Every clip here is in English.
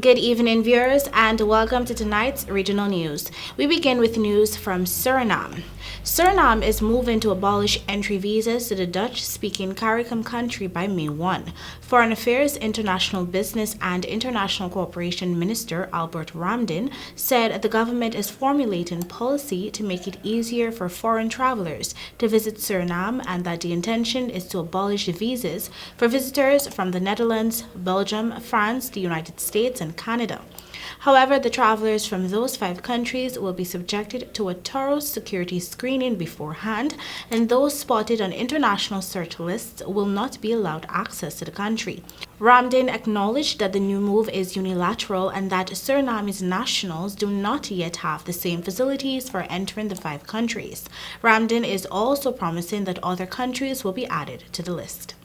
Good evening, viewers, and welcome to tonight's regional news. We begin with news from Suriname. Suriname is moving to abolish entry visas to the Dutch-speaking CARICOM country by May 1. Foreign Affairs, International Business and International Cooperation Minister Albert Ramdin said the government is formulating policy to make it easier for foreign travelers to visit Suriname and that the intention is to abolish visas for visitors from the Netherlands, Belgium, France, the United States, and Canada. However, the travelers from those 5 countries will be subjected to a thorough security screening beforehand, and those spotted on international search lists will not be allowed access to the country. Ramdin acknowledged that the new move is unilateral and that Suriname's nationals do not yet have the same facilities for entering the 5 countries. Ramdin is also promising that other countries will be added to the list.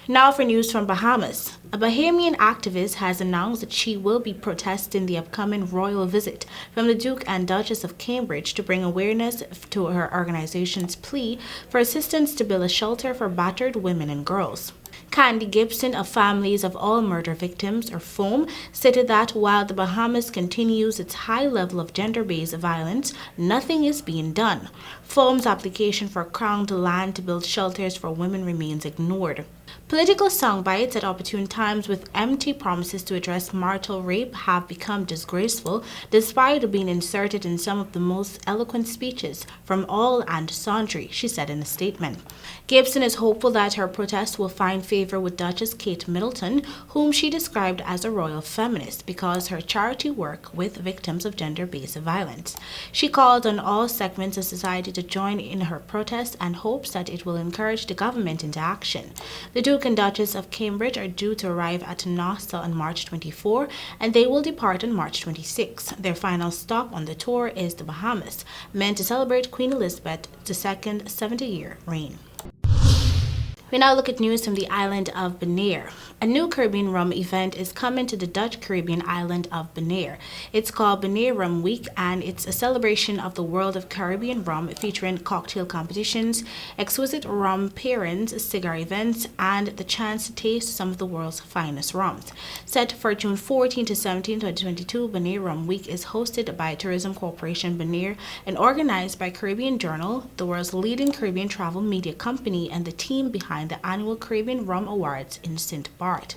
Now for news from Bahamas. A Bahamian activist has announced that she will be protesting the upcoming royal visit from the Duke and Duchess of Cambridge to bring awareness to her organization's plea for assistance to build a shelter for battered women and girls. Candy Gibson of Families of All Murder Victims, or FOAM, stated that while the Bahamas continues its high level of gender-based violence, nothing is being done. FOAM's application for crowned land to build shelters for women remains ignored. Political soundbites at opportune times with empty promises to address marital rape have become disgraceful, despite being inserted in some of the most eloquent speeches from all and sundry, she said in a statement. Gibson is hopeful that her protest will find favor with Duchess Kate Middleton, whom she described as a royal feminist because her charity work with victims of gender-based violence. She called on all segments of society to join in her protest and hopes that it will encourage the government into action. The Duke and Duchess of Cambridge are due to arrive at Nassau on March 24, and they will depart on March 26. Their final stop on the tour is the Bahamas, meant to celebrate Queen Elizabeth II's 70-year reign. We now look at news from the island of Bonaire. A new Caribbean rum event is coming to the Dutch Caribbean island of Bonaire. It's called Bonaire Rum Week, and it's a celebration of the world of Caribbean rum featuring cocktail competitions, exquisite rum pairings, cigar events, and the chance to taste some of the world's finest rums. Set for June 14 to 17, 2022, Bonaire Rum Week is hosted by Tourism Corporation Bonaire and organized by Caribbean Journal, the world's leading Caribbean travel media company, and the team behind the annual Caribbean Rum Awards in St. Bart.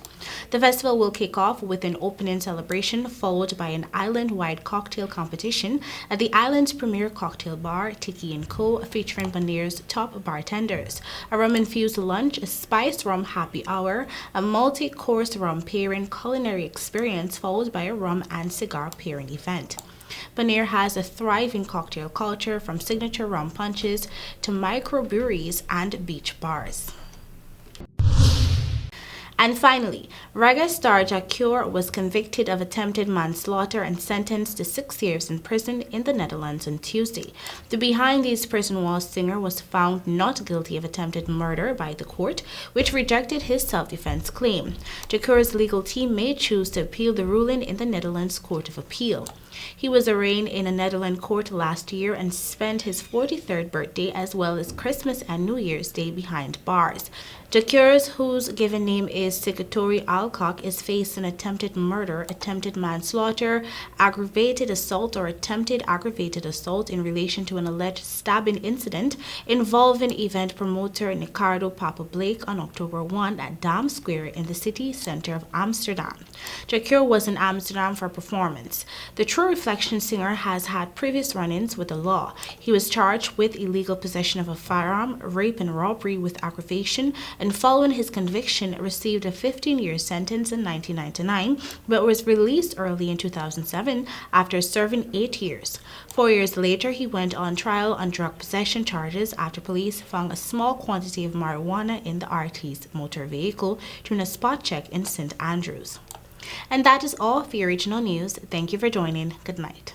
The festival will kick off with an opening celebration followed by an island-wide cocktail competition at the island's premier cocktail bar, Tiki & Co., featuring Bonaire's top bartenders, a rum-infused lunch, a spiced rum happy hour, a multi-course rum pairing culinary experience followed by a rum and cigar pairing event. Bonaire has a thriving cocktail culture from signature rum punches to microbreweries and beach bars. And finally, reggae star Jacure was convicted of attempted manslaughter and sentenced to 6 years in prison in the Netherlands on Tuesday. The behind these prison walls singer was found not guilty of attempted murder by the court, which rejected his self-defense claim. Jacure's legal team may choose to appeal the ruling in the Netherlands Court of Appeal. He was arraigned in a Netherlands court last year and spent his 43rd birthday as well as Christmas and New Year's Day behind bars. Jacures, whose given name is Sikatori Alcock, is facing attempted murder, attempted manslaughter, aggravated assault, or attempted aggravated assault in relation to an alleged stabbing incident involving event promoter Ricardo Papa Blake on October 1 at Dam Square in the city center of Amsterdam. Jacure was in Amsterdam for a performance. The True Reflection singer has had previous run-ins with the law. He was charged with illegal possession of a firearm, rape and robbery with aggravation, and following his conviction received a 15-year sentence in 1999, but was released early in 2007 after serving 8 years. 4 years later, he went on trial on drug possession charges after police found a small quantity of marijuana in the artist's motor vehicle during a spot check in St. Andrews. And that is all for your regional news. Thank you for joining. Good night.